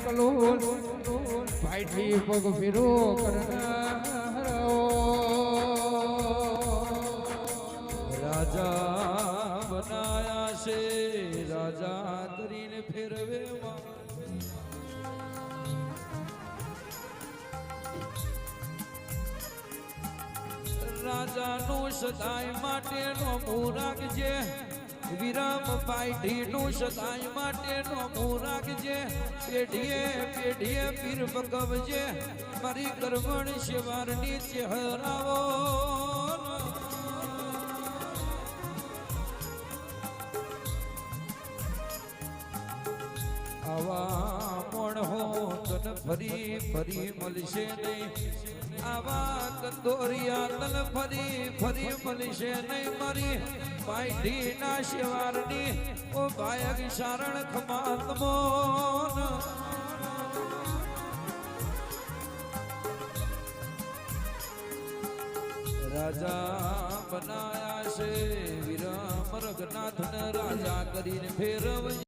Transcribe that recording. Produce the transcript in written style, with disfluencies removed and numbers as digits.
કલો ભાઈથી પગ ફેરો રાજા બનાયા છે રાજા કરીને ફેરવે રાજાનું સદાય માટેનો મુરાગ છે વિરામ પાઈઢીનું સદાય માટેનો મુરાગ છે પેઢીએ પેઢીએ પીર ભગવજે મારી કરવણ શિવારની ચહેરાવો આવા મોણ હો તન ફરી ફરી મળશે નહીં આવા કંદોરિયા તન ફરી ફરી મળશે નહીં મારી પાઈઢી ના શિવારની ઓ ગાયક શારણ ખમાતમો રાજા બનાયા છે વિરમ રઘનાથ રાજા કરીને ફેરવ